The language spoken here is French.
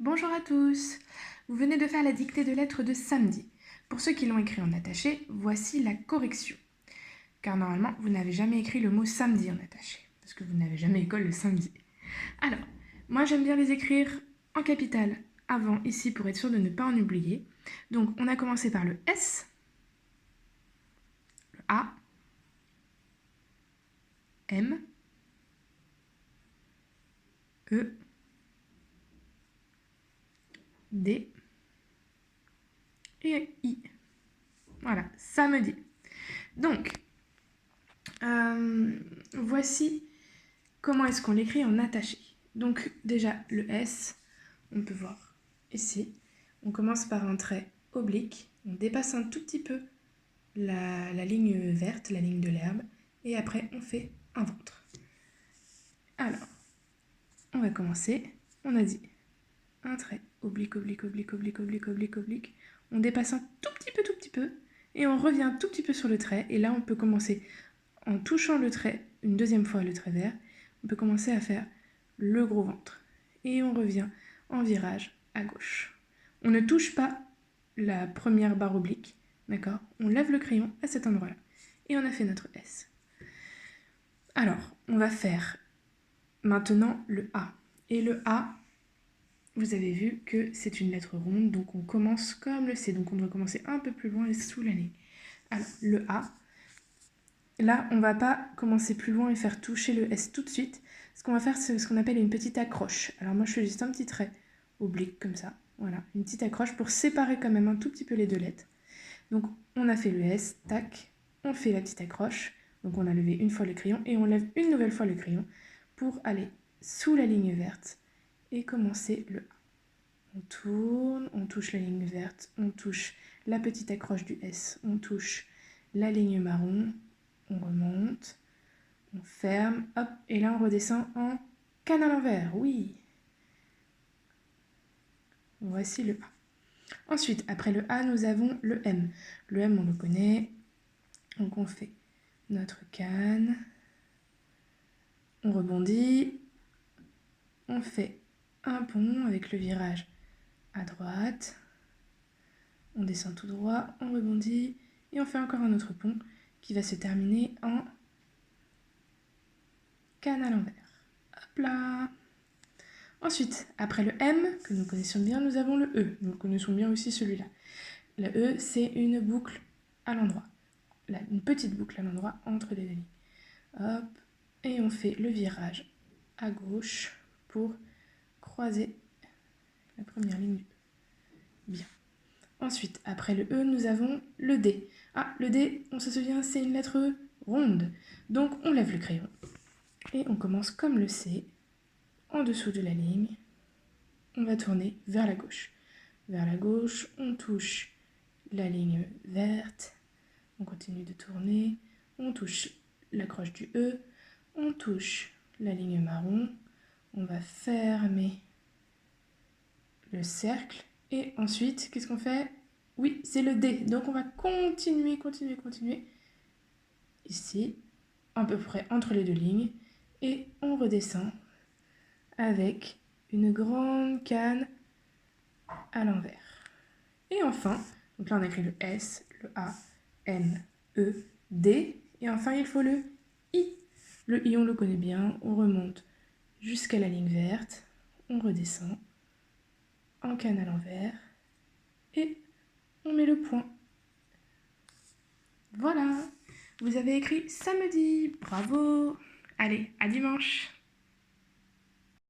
Bonjour à tous. Vous venez de faire la dictée de lettres de samedi. Pour ceux qui l'ont écrit en attaché, voici la correction. Car normalement, vous n'avez jamais écrit le mot samedi en attaché, parce que vous n'avez jamais école le samedi. Alors, moi j'aime bien les écrire en capitale avant, ici, pour être sûr de ne pas en oublier. Donc, on a commencé par le S, le A, M, E, D et I. Voilà, samedi. Donc, voici comment est-ce qu'on l'écrit en attaché. Donc déjà le S, on peut voir ici, on commence par un trait oblique, on dépasse un tout petit peu la ligne verte, la ligne de l'herbe, et après on fait un ventre. Alors, on va commencer, on a dit un trait oblique, oblique, oblique, oblique, oblique, oblique, oblique, on dépasse un tout petit peu, et on revient un tout petit peu sur le trait, et là on peut commencer en touchant le trait, une deuxième fois le trait vert, on peut commencer à faire le gros ventre. Et on revient en virage à gauche. On ne touche pas la première barre oblique, d'accord? On lève le crayon à cet endroit-là. Et on a fait notre S. Alors, on va faire maintenant le A. Et le A, vous avez vu que c'est une lettre ronde, donc on commence comme le C. Donc on doit commencer un peu plus loin et sous la ligne. Alors, le A, là, on ne va pas commencer plus loin et faire toucher le S tout de suite. Ce qu'on va faire, c'est ce qu'on appelle une petite accroche. Alors moi, je fais juste un petit trait oblique comme ça. Voilà, une petite accroche pour séparer quand même un tout petit peu les deux lettres. Donc, on a fait le S, tac, on fait la petite accroche. Donc, on a levé une fois le crayon et on lève une nouvelle fois le crayon pour aller sous la ligne verte et commencer le A. On tourne, on touche la ligne verte, on touche la petite accroche du S, on touche la ligne marron, on remonte, on ferme, hop, et là on redescend en canne à l'envers, oui. Voici le A. Ensuite, après le A, nous avons le M. Le M, on le connaît, donc on fait notre canne, on rebondit, on fait un pont avec le virage à droite, on descend tout droit, on rebondit, et on fait encore un autre pont qui va se terminer en canne à l'envers. Hop là. Ensuite, après le M, que nous connaissons bien, nous avons le E. Nous connaissons bien aussi celui-là. Le E, c'est une boucle à l'endroit. Là, une petite boucle à l'endroit entre les deux lignes. Hop, et on fait le virage à gauche pour croiser la première ligne du E. Bien. Ensuite, après le E, nous avons le D. Ah, le D, on se souvient, c'est une lettre ronde. Donc, on lève le crayon. Et on commence comme le C, en dessous de la ligne. On va tourner vers la gauche. Vers la gauche, on touche la ligne verte. On continue de tourner. On touche l'accroche du E. On touche la ligne marron. On va fermer le cercle. Et ensuite, qu'est-ce qu'on fait? Oui, c'est le D. Donc on va continuer. Ici, à peu près entre les deux lignes. Et on redescend avec une grande canne à l'envers. Et enfin, donc là on a écrit le S, le A, M, E, D. Et enfin il faut le I. Le I on le connaît bien, on remonte jusqu'à la ligne verte, on redescend en canne à l'envers et on met le point. Voilà, vous avez écrit samedi, bravo. Allez, à dimanche.